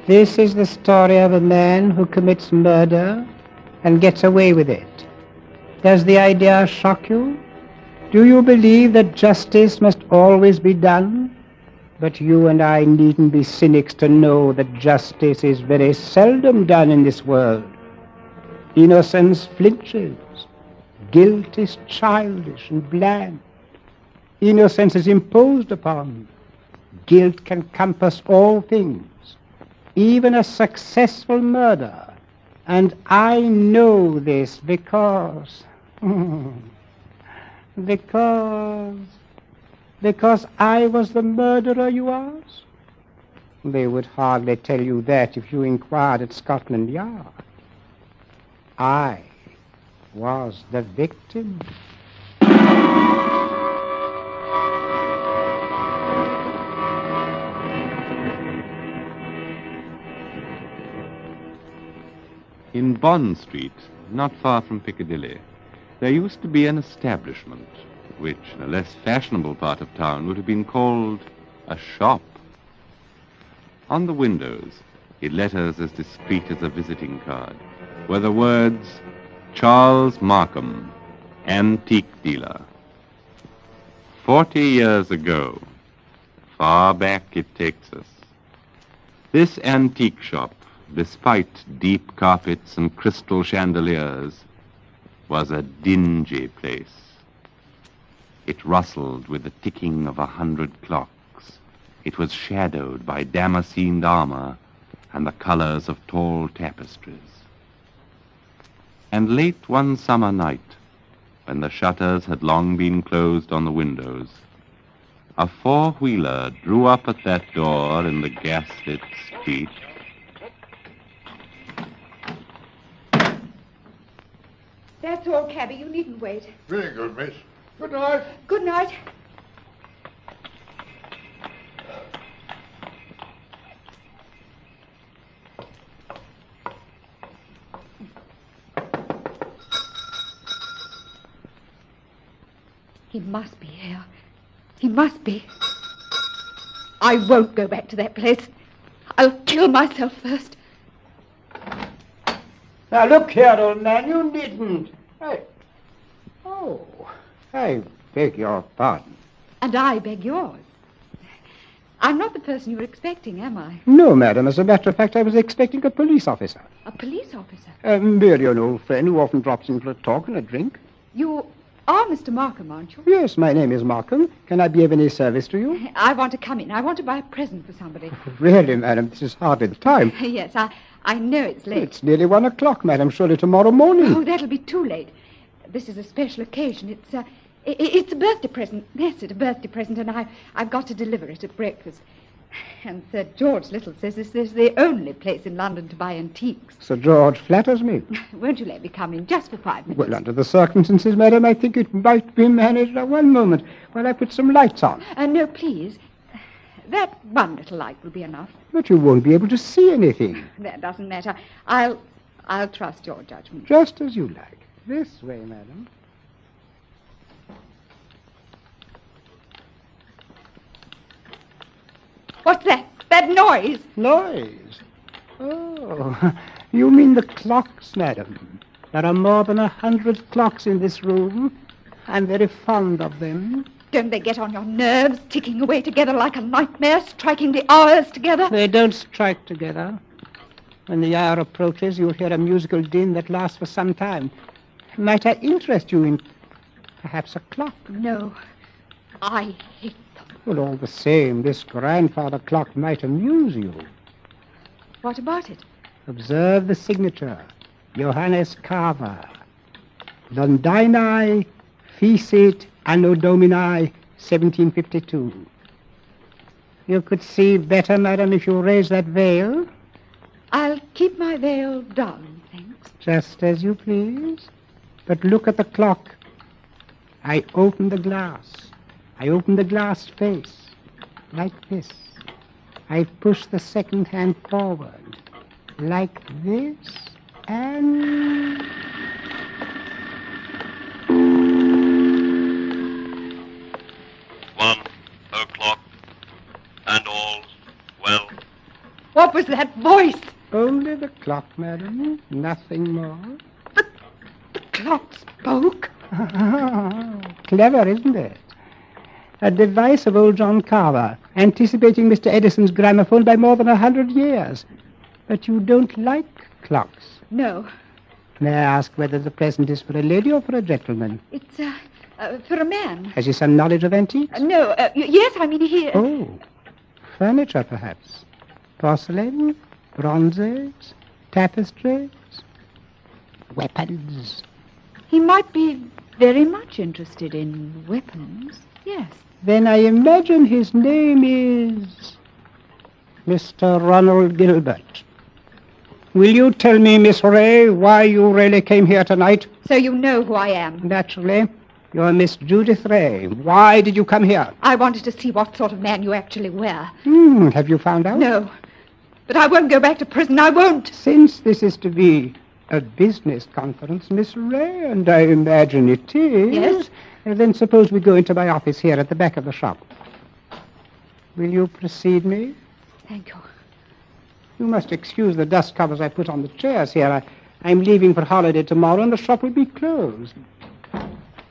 This is the story of a man who commits murder and gets away with it. Does the idea shock you? Do you believe that justice must always be done? But you and I needn't be cynics to know that justice is very seldom done in this world. Innocence flinches. Guilt is childish and bland. Innocence is imposed upon. Guilt can compass all things, even a successful murder. And I know this because I was the murderer, you ask? They would hardly tell you that if you inquired at Scotland Yard. I was the victim. In Bond Street, not far from Piccadilly, there used to be an establishment, which in a less fashionable part of town would have been called a shop. On the windows, in letters as discreet as a visiting card, were the words, Charles Markham, antique dealer. 40 years ago, far back it takes us, this antique shop, despite deep carpets and crystal chandeliers, was a dingy place. It rustled with the ticking of 100 clocks. It was shadowed by damascened armor and the colors of tall tapestries. And late one summer night, when the shutters had long been closed on the windows, a four-wheeler drew up at that door in the gaslit street. That's all, cabby. You needn't wait. Very good, miss. Good night. Good night. He must be here. He must be. I won't go back to that place. I'll kill myself first. Now, look here, old man, you needn't. I beg your pardon. And I beg yours. I'm not the person you were expecting, am I? No, madam. As a matter of fact, I was expecting a police officer. A police officer? Merely an old friend who often drops in for a talk and a drink. You are Mr. Markham, aren't you? Yes, my name is Markham. Can I be of any service to you? I want to come in. I want to buy a present for somebody. Really, madam, this is hardly the time. Yes, I know it's late. It's nearly 1 o'clock, madam. Surely tomorrow morning. Oh, that'll be too late. This is a special occasion. It's a birthday present. Yes, it's a birthday present, and I've got to deliver it at breakfast. And Sir George Little says this is the only place in London to buy antiques. Sir George flatters me. Won't you let me come in just for 5 minutes? Well, under the circumstances, madam, I think it might be managed. One moment while I put some lights on. No, please. That one little light will be enough. But you won't be able to see anything. That doesn't matter. I'll trust your judgment. Just as you like. This way, madam. What's that? That noise? Noise? Oh, you mean the clocks, madam. There are more than 100 clocks in this room. I'm very fond of them. Don't they get on your nerves, ticking away together like a nightmare, striking the hours together? They don't strike together. When the hour approaches, you'll hear a musical din that lasts for some time. Might I interest you in perhaps a clock? No. I hate them. Well, all the same, this grandfather clock might amuse you. What about it? Observe the signature. Johannes Carver. Londini Fecit Anno Domini 1752. You could see better, madam, if you raise that veil. I'll keep my veil down, thanks. Just as you please. But look at the clock. I open the glass. I open the glass face. Like this. I push the second hand forward. Like this. And... 1 o'clock, and all's well. What's What was that voice? Only the clock, madam. Nothing more. The clock spoke. Clever, isn't it? A device of old John Carver, anticipating Mr. Edison's gramophone by more than 100 years. But you don't like clocks. No, May I ask whether the present is for a lady or for a gentleman? it's for a man. Has he some knowledge of antiques? No, yes, I mean he... Oh, furniture, perhaps. Porcelain, bronzes, tapestries, weapons. He might be very much interested in weapons. Yes. Then I imagine his name is Mr. Ronald Gilbert. Will you tell me, Miss Ray, why you really came here tonight? So you know who I am. Naturally. You're Miss Judith Ray. Why did you come here? I wanted to see what sort of man you actually were. Have you found out? No. But I won't go back to prison. I won't. Since this is to be a business conference, Miss Ray, and I imagine it is... Yes? Then suppose we go into my office here at the back of the shop. Will you precede me? Thank you. You must excuse the dust covers I put on the chairs here. I'm leaving for holiday tomorrow, and the shop will be closed.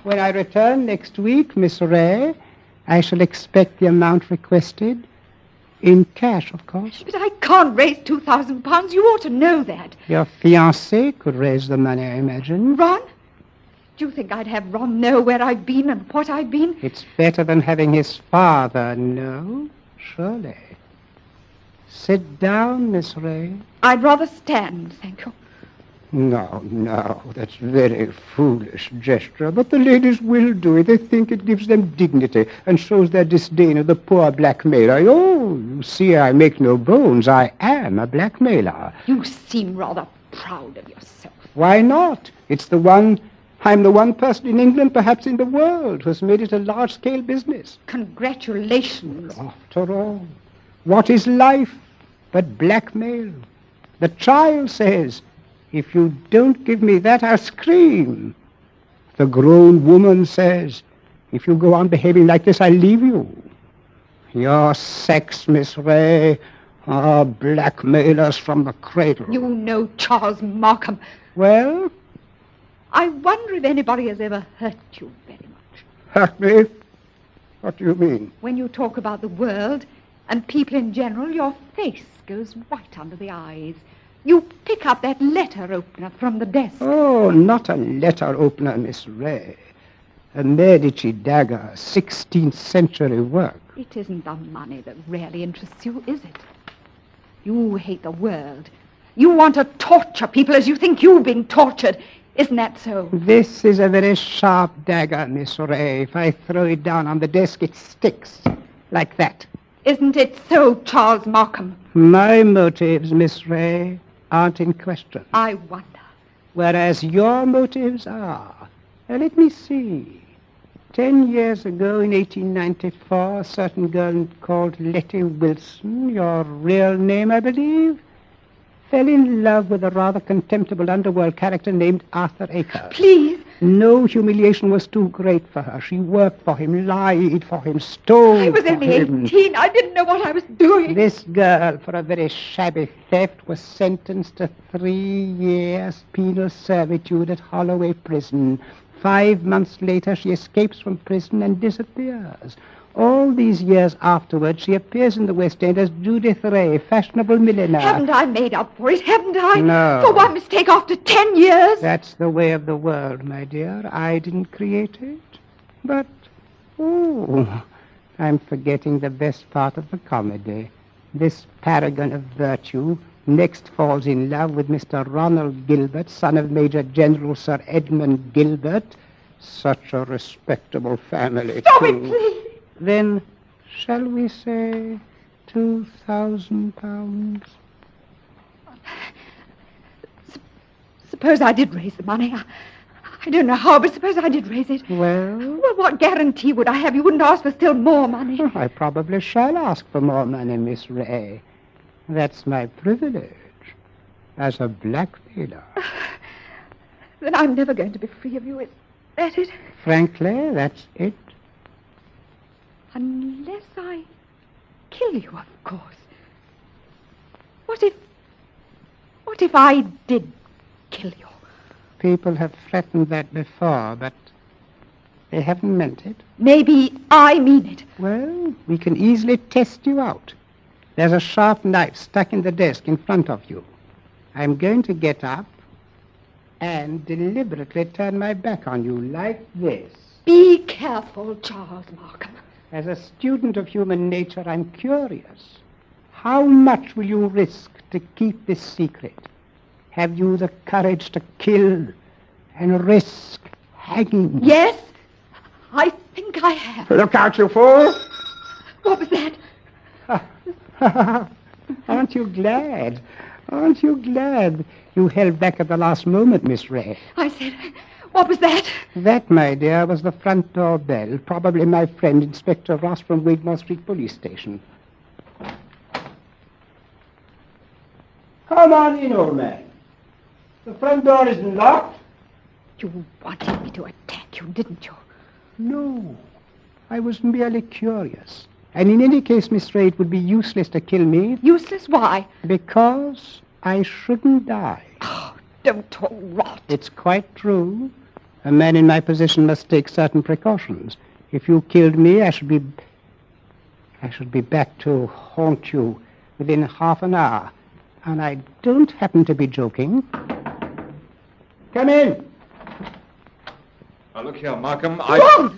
When I return next week, Miss Ray, I shall expect the amount requested. In cash, of course. But I can't raise £2,000. You ought to know that. Your fiancé could raise the money, I imagine. Ron? Do you think I'd have Ron know where I've been and what I've been? It's better than having his father know, surely. Sit down, Miss Ray. I'd rather stand, thank you. No, that's very foolish gesture, but the ladies will do it. They think it gives them dignity and shows their disdain of the poor blackmailer. Oh, you see, I make no bones. I am a blackmailer. You seem rather proud of yourself. Why not? I'm the one person in England, perhaps in the world, who has made it a large-scale business. Congratulations. After all, what is life but blackmail? The child says, if you don't give me that, I'll scream. The grown woman says, if you go on behaving like this, I'll leave you. Your sex, Miss Ray, are blackmailers from the cradle. You know Charles Markham. Well, I wonder if anybody has ever hurt you very much. hurt me? What do you mean? When you talk about the world and people in general, your face goes white under the eyes. You pick up that letter opener from the desk. Oh, not a letter opener, Miss Ray. A Medici dagger, 16th century work. It isn't the money that really interests you, is it? You hate the world. You want to torture people as you think you've been tortured. Isn't that so? This is a very sharp dagger, Miss Ray. If I throw it down on the desk, it sticks. Like that. Isn't it so, Charles Markham? My motives, Miss Ray, aren't in question. I wonder. Whereas your motives are. Now, let me see. 10 years ago, in 1894, a certain girl called Letty Wilson, your real name, I believe, fell in love with a rather contemptible underworld character named Arthur Aker. Please. No humiliation was too great for her. She worked for him, lied for him, stole I was for only him. 18. I didn't know what I was doing. This girl, for a very shabby theft, was sentenced to 3 years penal servitude at Holloway Prison. 5 months later, she escapes from prison and disappears. All these years afterwards, she appears in the West End as Judith Ray, fashionable milliner. Haven't I made up for it? Haven't I? No. For one mistake after 10 years? That's the way of the world, my dear. I didn't create it. But, I'm forgetting the best part of the comedy. This paragon of virtue next falls in love with Mr. Ronald Gilbert, son of Major General Sir Edmund Gilbert. Such a respectable family, Stop too. it, please. Then, shall we say £2,000? Suppose I did raise the money. I don't know how, but suppose I did raise it. Well, Well, what guarantee would I have you wouldn't ask for still more money? I probably shall ask for more money, Miss Ray. That's my privilege as a blackmailer. Then I'm never going to be free of you. Is that it? Frankly, that's it. Unless I kill you, of course. What if I did kill you? People have threatened that before, but they haven't meant it. Maybe I mean it. Well, we can easily test you out. There's a sharp knife stuck in the desk in front of you. I'm going to get up and deliberately turn my back on you like this. Be careful, Charles Markham. As a student of human nature, I'm curious. How much will you risk to keep this secret? Have you the courage to kill and risk hanging? Yes, I think I have. Look out, you fool! What was that? Aren't you glad? Aren't you glad you held back at the last moment, Miss Ray? I said, what was that? That, my dear, was the front door bell. Probably my friend, Inspector Ross from Wigmore Street Police Station. Come on in, old man. The front door isn't locked. You wanted me to attack you, didn't you? No, I was merely curious. And in any case, Miss Ray, it would be useless to kill me. Useless? Why? Because I shouldn't die. Oh, don't talk rot. It's quite true. A man in my position must take certain precautions. If you killed me, I should be back to haunt you within half an hour. And I don't happen to be joking. Come in. Now, look here, Markham. Ron!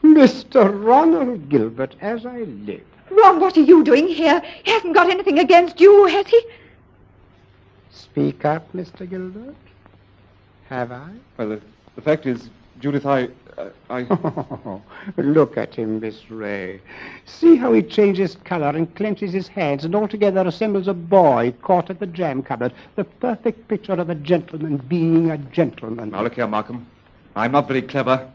Mr. Ronald Gilbert, as I live. Ron, what are you doing here? He hasn't got anything against you, has he? Speak up, Mr. Gilbert. Have I? Well, the fact is, Judith, I... Look at him, Miss Ray. See how he changes color and clenches his hands and altogether resembles a boy caught at the jam cupboard. The perfect picture of a gentleman being a gentleman. Now, look here, Markham. I'm not very clever.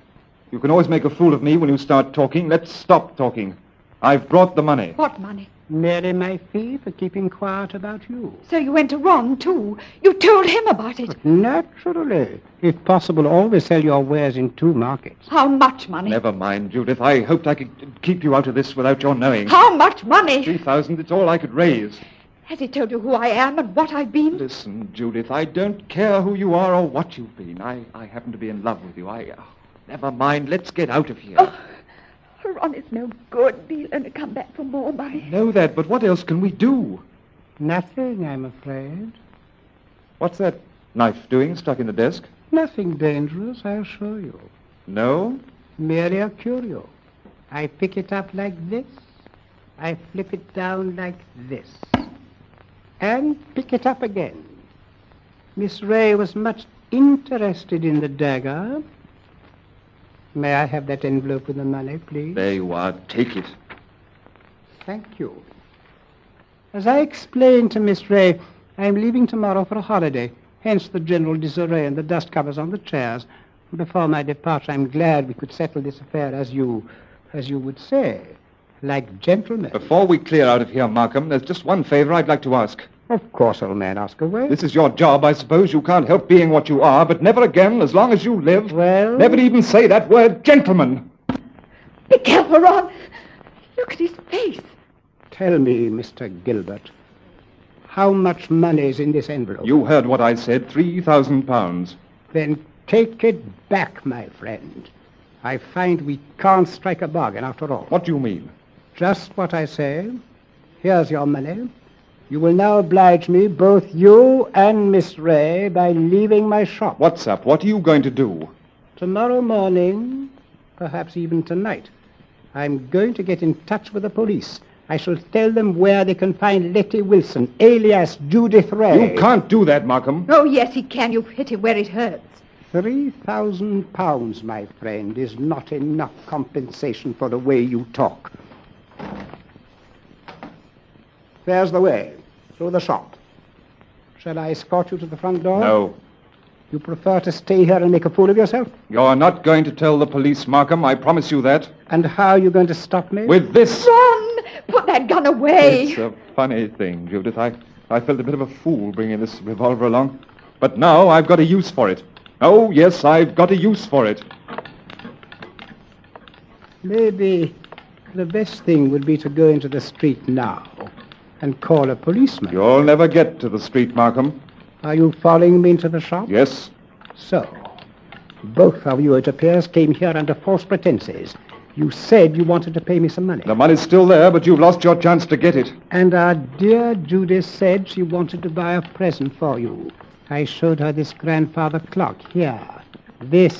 You can always make a fool of me when you start talking. Let's stop talking. I've brought the money. What money? Merely my fee for keeping quiet about you. So you went to Ron, too. You told him about it. Naturally. If possible, always sell your wares in two markets. How much money? Never mind, Judith. I hoped I could keep you out of this without your knowing. How much money? 3,000, it's all I could raise. Has he told you who I am and what I've been? Listen, Judith, I don't care who you are or what you've been. I happen to be in love with you. Never mind. Let's get out of here. Oh, Ron is no good. He'll only come back for more money. I know that, but what else can we do? Nothing, I'm afraid. What's that knife doing stuck in the desk? Nothing dangerous, I'll show you. No? Merely a curio. I pick it up like this. I flip it down like this. And pick it up again. Miss Ray was much interested in the dagger. May I have that envelope with the money, please? There you are. Take it. Thank you. As I explained to Miss Ray, I am leaving tomorrow for a holiday, hence the general disarray and the dust covers on the chairs. Before my departure, I'm glad we could settle this affair as you would say, like gentlemen. Before we clear out of here, Markham, there's just one favor I'd like to ask. Of course, old man, ask away. This is your job, I suppose. You can't help being what you are, but never again, as long as you live, Well? never even say that word, gentleman. Be careful, Ron. Look at his face. Tell me, Mr. Gilbert, how much money is in this envelope? You heard what I said, £3,000. Then take it back, my friend. I find we can't strike a bargain after all. What do you mean? Just what I say. Here's your money. You will now oblige me, both you and Miss Ray, by leaving my shop. What's up? What are you going to do? Tomorrow morning, perhaps even tonight, I'm going to get in touch with the police. I shall tell them where they can find Letty Wilson, alias Judith Ray. You can't do that, Markham. Oh, yes, he can. You've hit him where it hurts. £3,000, my friend, is not enough compensation for the way you talk. There's the way, through the shop. Shall I escort you to the front door? No. You prefer to stay here and make a fool of yourself? You're not going to tell the police, Markham. I promise you that. And how are you going to stop me? With this. Ron, put that gun away. It's a funny thing, Judith. I felt a bit of a fool bringing this revolver along. But now I've got a use for it. Oh, yes, I've got a use for it. Maybe the best thing would be to go into the street now. and call a policeman. You'll never get to the street, Markham. Are you following me into the shop? Yes. So, both of you, it appears, came here under false pretenses. You said you wanted to pay me some money. The money's still there, but you've lost your chance to get it. And our dear Judith said she wanted to buy a present for you. I showed her this grandfather clock here. This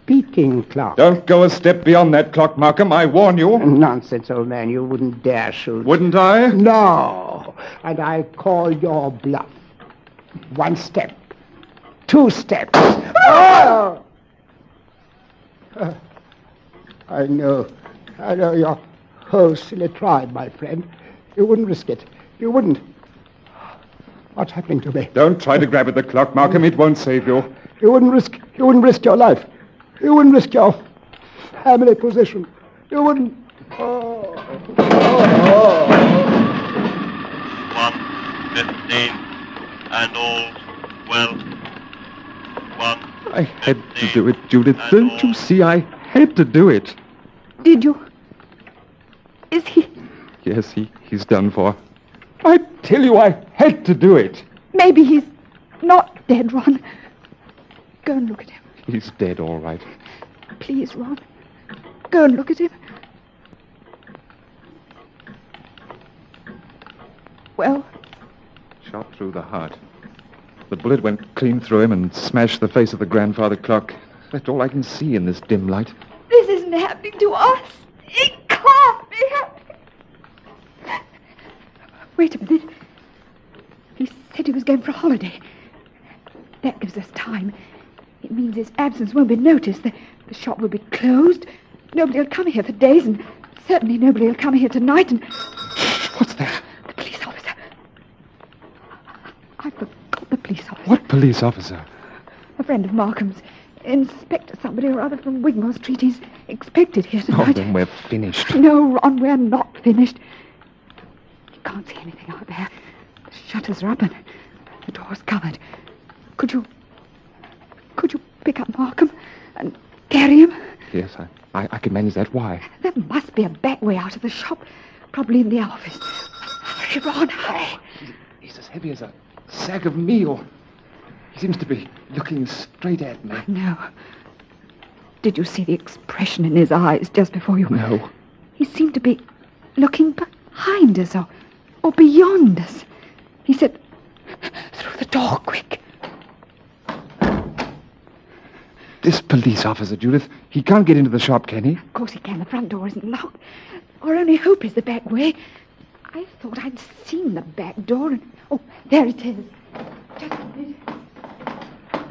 speaking clock. Don't go a step beyond that clock, Markham. I warn you. Nonsense, old man. You wouldn't dare shoot. Wouldn't I? No. And I call your bluff. 1 step. 2 steps. Oh! I know your whole silly tribe, my friend. You wouldn't risk it. You wouldn't. What's happening to me? Don't try to grab at the clock, Markham. It won't save you. You wouldn't risk your life. You wouldn't risk your family position. You wouldn't. 1:15 and all well. I had to do it, Judith. Don't you see? I had to do it. Did you? Is he? Yes, he's done for. I tell you, I had to do it. Maybe he's not dead, Ron. Go and look at him. He's dead, all right. Please, Ron. Go and look at him. Well, Shot through the heart. The bullet went clean through him and smashed the face of the grandfather clock. That's all I can see in this dim light. this isn't happening to us. It can't be happening. Wait a minute. He said he was going for a holiday. That gives us time. It means his absence won't be noticed. The shop will be closed. Nobody will come here for days, and certainly nobody will come here tonight. And What's that? the police officer. I forgot the police officer. What police officer? A friend of Markham's. Inspector somebody or other from Wigmore Street. He's expected here Oh, tonight. then we're finished. No, Ron, we're not finished. You can't see anything out there. The shutters are up and the door's covered. Could you pick up Markham and carry him? Yes, I can manage that. Why? There must be a back way out of the shop. Probably in the office. Hurry, Ron, hurry. He's as heavy as a sack of meal. He seems to be looking straight at me. No. Did you see the expression in his eyes just before you... No. He seemed to be looking behind us or beyond us. He said, through the door, quick. This police officer, Judith, he can't get into the shop, can he? Of course he can. The front door isn't locked. Our only hope is the back way. I thought I'd seen the back door and... Oh, there it is. Just a minute. Oh,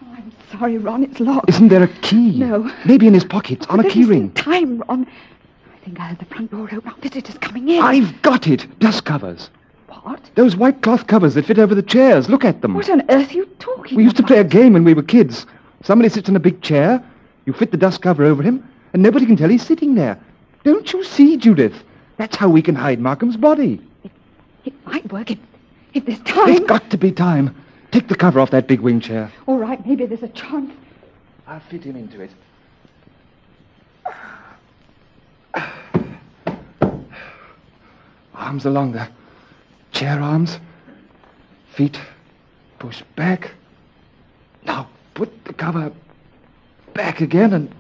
I'm sorry, Ron. It's locked. Isn't there a key? No. Maybe in his pockets, on a There key isn't ring. time, Ron. I think I heard the front door open. Visitors coming in. I've got it. Dust covers. What? Those white cloth covers that fit over the chairs. Look at them. What on earth are you talking We used to about? play a game when we were kids. Somebody sits in a big chair, you fit the dust cover over him, and nobody can tell he's sitting there. Don't you see, Judith? That's how we can hide Markham's body. It might work if there's time. There's got to be time. Take the cover off that big wing chair. All right, maybe there's a chance. I'll fit him into it. Arms along the chair arms. Feet push back. Now put the cover back again and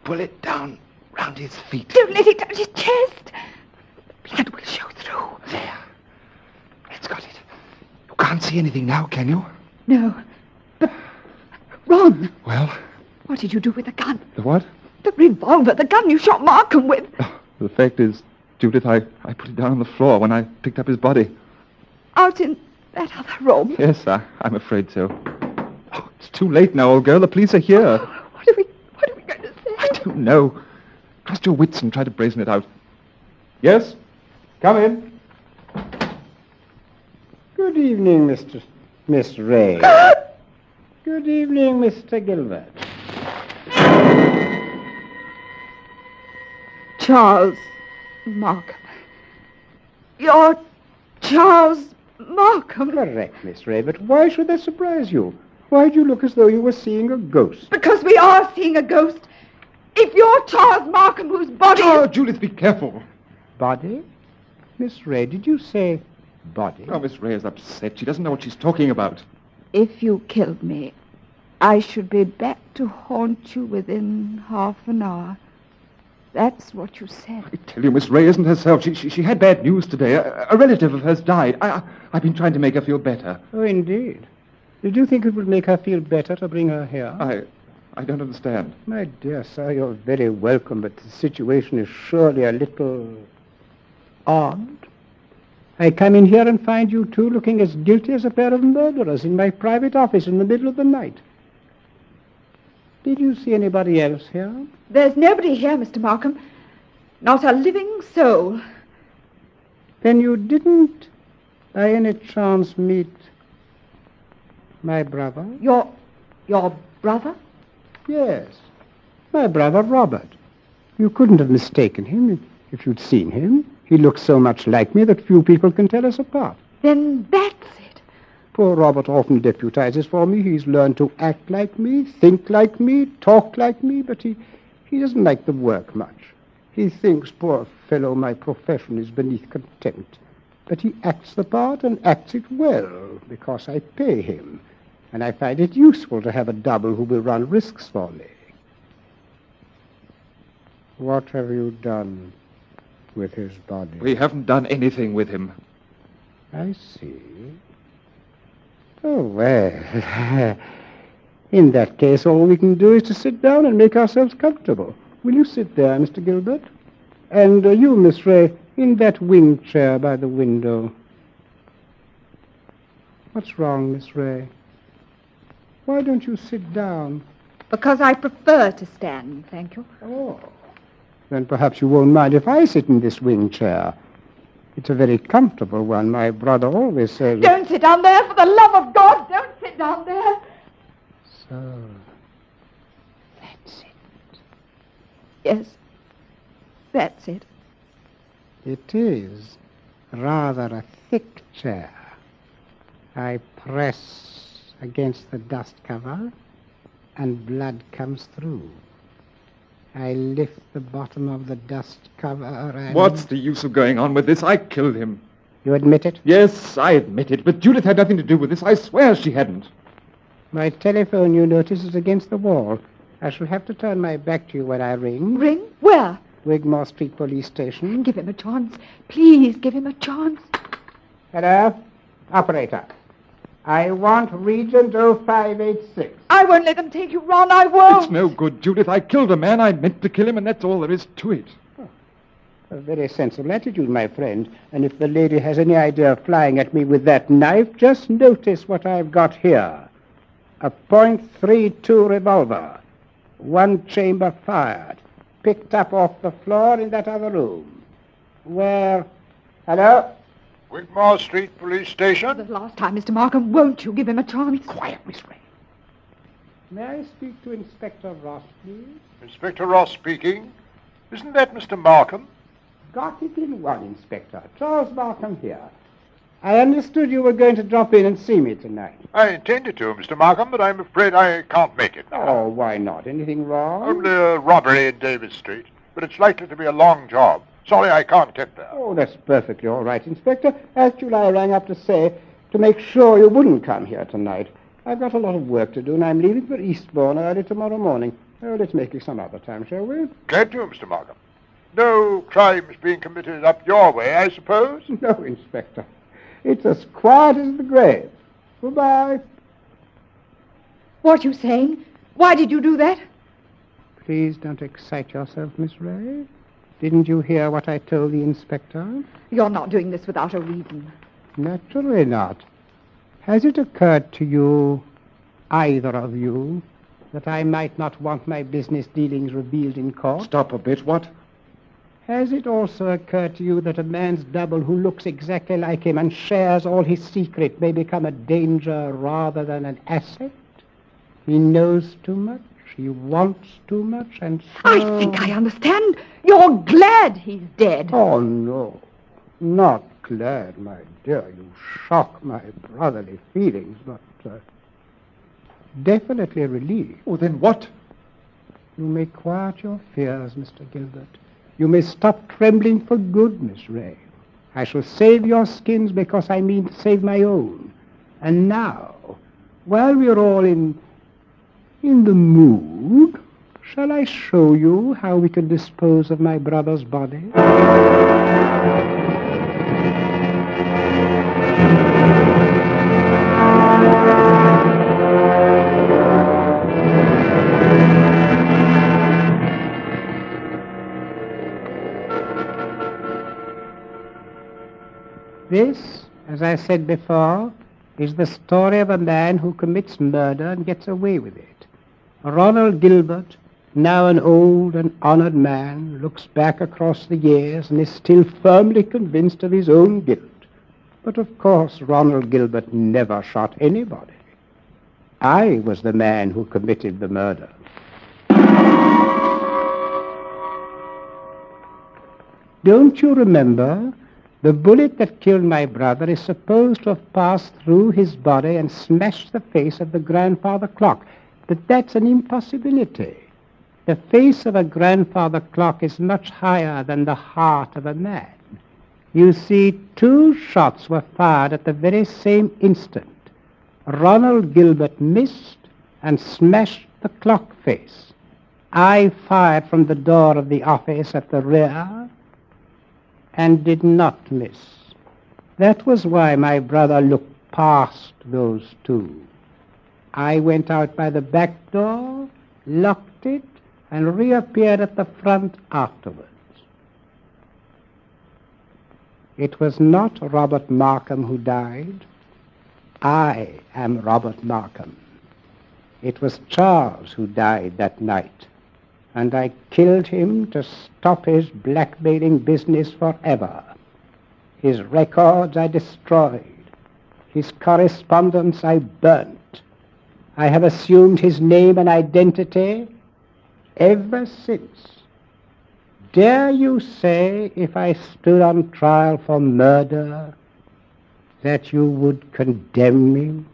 pull it down round his feet. Don't let it touch his chest. Blood will show through. There. That's got it. You can't see anything now, can you? No. But, Ron, Well, what did you do with the gun? the what? The revolver, the gun you shot Markham with. The fact is, Judith, I put it down on the floor when I picked up his body. Out in that other room. Yes, I'm afraid so. Oh, it's too late now, old girl. The police are here. What are we going to say? I don't know. Trust your wits and try to brazen it out. Yes? Come in. Good evening, Miss Ray. Good evening, Mr. Gilbert. Charles Markham. You're Charles Markham. Correct, Miss Ray, but why should that surprise you? Why do you look as though you were seeing a ghost? Because we are seeing a ghost. If you're Charles Markham, whose body Oh, is... Judith, be careful. Body? Miss Ray, did you say body? Oh, Miss Ray is upset. She doesn't know what she's talking about. If you killed me, I should be back to haunt you within half an hour. That's what you said. I tell you, Miss Ray isn't herself. She had bad news today. A relative of hers died. I've been trying to make her feel better. Oh, indeed. Did you think it would make her feel better to bring her here? I don't understand. My dear sir, you're very welcome, but the situation is surely a little odd. I come in here and find you two looking as guilty as a pair of murderers in my private office in the middle of the night. Did you see anybody else here? There's nobody here, Mr. Markham. Not a living soul. Then you didn't, by any chance, meet my brother? Your brother? Yes, my brother Robert. You couldn't have mistaken him if you'd seen him. He looks so much like me that few people can tell us apart. Then that's it. Poor Robert often deputizes for me. He's learned to act like me, think like me, talk like me, but he doesn't like the work much. He thinks, poor fellow, my profession is beneath contempt. But he acts the part and acts it well, because I pay him. And I find it useful to have a double who will run risks for me. What have you done with his body? We haven't done anything with him. I see. Oh, well, in that case, all we can do is to sit down and make ourselves comfortable. Will you sit there, Mr. Gilbert? And you, Miss Ray, in that wing chair by the window. What's wrong, Miss Ray? Why don't you sit down? Because I prefer to stand, thank you. Oh. Then perhaps you won't mind if I sit in this wing chair. It's a very comfortable one. My brother always says... Don't sit down there, for the love of God! Don't sit down there! So, that's it. Yes, that's it. It is rather a thick chair. I press against the dust cover, and blood comes through. I lift the bottom of the dust cover and... What's the use of going on with this? I killed him. You admit it? Yes, I admit it, but Judith had nothing to do with this. I swear she hadn't. My telephone, you notice, is against the wall. I shall have to turn my back to you when I ring. Ring? Where? Wigmore Street Police Station. Give him a chance. Please give him a chance. Hello? Operator. I want Regent 0586. I won't let them take you, Ron. I won't. It's no good, Judith. I killed a man. I meant to kill him, and that's all there is to it. A very sensible attitude, my friend. And if the lady has any idea of flying at me with that knife, just notice what I've got here. A .32 revolver. One chamber fired. Picked up off the floor in that other room. Where... Hello? Wigmore Street Police Station. The last time, Mr. Markham, won't you give him a chance? Quiet, Miss Ray. May I speak to Inspector Ross, please? Inspector Ross speaking. Isn't that Mr. Markham? Got it in one, Inspector. Charles Markham here. I understood you were going to drop in and see me tonight. I intended to, Mr. Markham, but I'm afraid I can't make it. Oh, why not? Anything wrong? Only a robbery in Davis Street, but it's likely to be a long job. Sorry I can't get there. Oh, that's perfectly all right, Inspector. Actually, I rang up to say, to make sure you wouldn't come here tonight. I've got a lot of work to do, and I'm leaving for Eastbourne early tomorrow morning. Oh, let's make it some other time, shall we? Glad to, Mr. Markham. No crimes being committed up your way, I suppose? No, Inspector. It's as quiet as the grave. Goodbye. What are you saying? Why did you do that? Please don't excite yourself, Miss Ray. Didn't you hear what I told the inspector? You're not doing this without a reason. Naturally not. Has it occurred to you, either of you, that I might not want my business dealings revealed in court? Stop a bit. What? Has it also occurred to you that a man's double who looks exactly like him and shares all his secret may become a danger rather than an asset? He knows too much, he wants too much, and so... I think I understand. You're glad he's dead. Oh, no. Not glad, my dear. You shock my brotherly feelings, but definitely relieved. Oh, then what? You may quiet your fears, Mr. Gilbert. You may stop trembling for good, Miss Ray. I shall save your skins because I mean to save my own. And now, while we're all in the mood, shall I show you how we can dispose of my brother's body? This, as I said before, is the story of a man who commits murder and gets away with it. Ronald Gilbert, now an old and honored man, looks back across the years and is still firmly convinced of his own guilt. But of course, Ronald Gilbert never shot anybody. I was the man who committed the murder. Don't you remember? The bullet that killed my brother is supposed to have passed through his body and smashed the face of the grandfather clock. But that's an impossibility. The face of a grandfather clock is much higher than the heart of a man. You see, 2 shots were fired at the very same instant. Ronald Gilbert missed and smashed the clock face. I fired from the door of the office at the rear and did not miss. That was why my brother looked past those 2. I went out by the back door, locked it, and reappeared at the front afterwards. It was not Robert Markham who died. I am Robert Markham. It was Charles who died that night, and I killed him to stop his blackmailing business forever. His records I destroyed. His correspondence I burnt. I have assumed his name and identity ever since. Dare you say, if I stood on trial for murder, that you would condemn me?